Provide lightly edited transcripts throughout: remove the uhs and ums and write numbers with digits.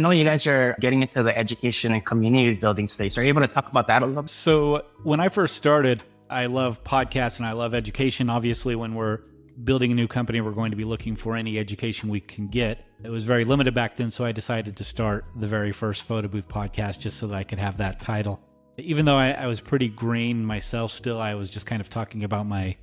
know you guys are getting into the education and community building space. Are you able to talk about that a little bit? So when I first started, I love podcasts and I love education. Obviously, when we're building a new company, we're going to be looking for any education we can get. It was very limited back then, so I decided to start the very first Photobooth podcast just so that I could have that title. Even though I was pretty green myself still, I was just kind of talking about my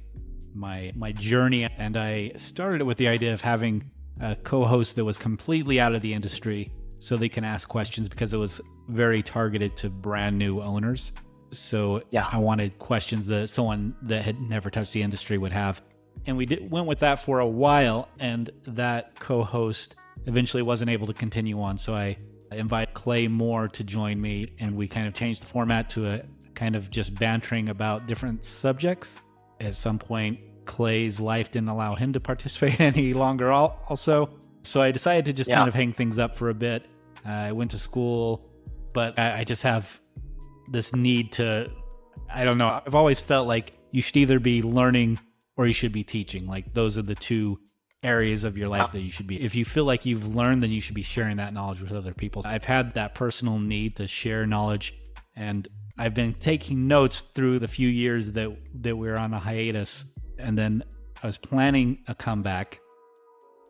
journey. And I started it with the idea of having a co-host that was completely out of the industry so they can ask questions, because it was very targeted to brand new owners. So I wanted questions that someone that had never touched the industry would have. And we went with that for a while, and that co-host eventually wasn't able to continue on. So I invited Clay Moore to join me, and we kind of changed the format to a kind of just bantering about different subjects. At some point, Clay's life didn't allow him to participate any longer also. So I decided to just kind of hang things up for a bit. I went to school, but I just have this need to, I don't know, I've always felt like you should either be learning or you should be teaching. Like those are the two areas of your life that you should be. If you feel like you've learned, then you should be sharing that knowledge with other people. I've had that personal need to share knowledge, and I've been taking notes through the few years that we were on a hiatus. And then I was planning a comeback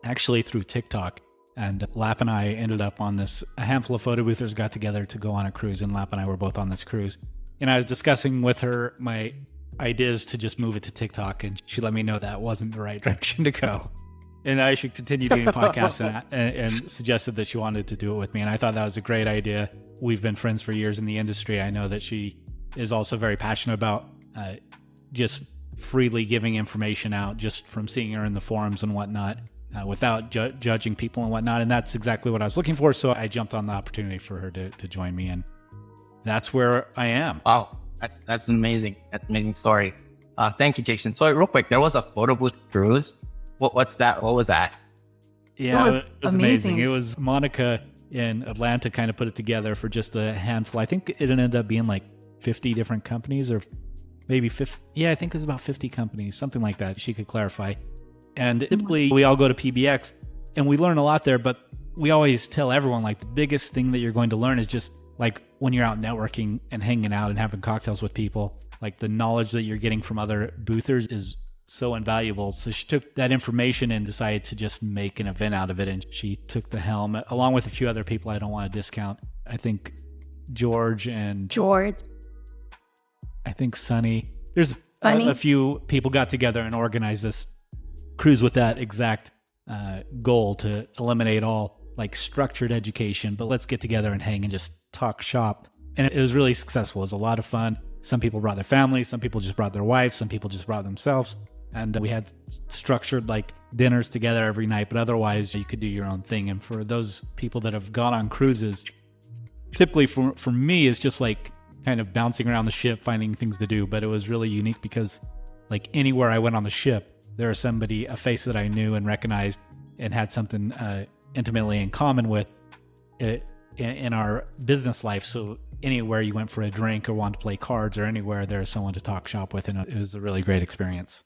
actually through TikTok. And Lap and I ended up on this, a handful of photo boothers got together to go on a cruise, and Lap and I were both on this cruise. And I was discussing with her my ideas to just move it to TikTok, and she let me know that wasn't the right direction to go. And I should continue doing podcasts, and suggested that she wanted to do it with me. And I thought that was a great idea. We've been friends for years in the industry. I know that she is also very passionate about just freely giving information out, just from seeing her in the forums and whatnot, without judging people and whatnot. And that's exactly what I was looking for. So I jumped on the opportunity for her to join me, and that's where I am. Wow, that's amazing. That's an amazing story. Thank you, Jason. So real quick, there was a Photobooth cruise. What's that? What was that? Yeah, it was amazing. It was Monica in Atlanta kind of put it together for just a handful. I think it ended up being like 50 different companies, or maybe 50. Yeah, I think it was about 50 companies, something like that. She could clarify. And typically we all go to PBX and we learn a lot there, but we always tell everyone, like, the biggest thing that you're going to learn is just like when you're out networking and hanging out and having cocktails with people, like the knowledge that you're getting from other boothers is so invaluable. So she took that information and decided to just make an event out of it. And she took the helm along with a few other people I don't want to discount. I think George. I think Sunny. There's a few people got together and organized this cruise with that exact goal to eliminate all like structured education, but let's get together and hang and just talk shop. And it was really successful. It was a lot of fun. Some people brought their families, some people just brought their wives, some people just brought themselves. And we had structured like dinners together every night, but otherwise you could do your own thing. And for those people that have gone on cruises, typically for me, it's just like kind of bouncing around the ship, finding things to do. But it was really unique because like anywhere I went on the ship, there was somebody, a face that I knew and recognized and had something intimately in common with in our business life. So anywhere you went for a drink or wanted to play cards or anywhere, there was someone to talk shop with, and it was a really great experience.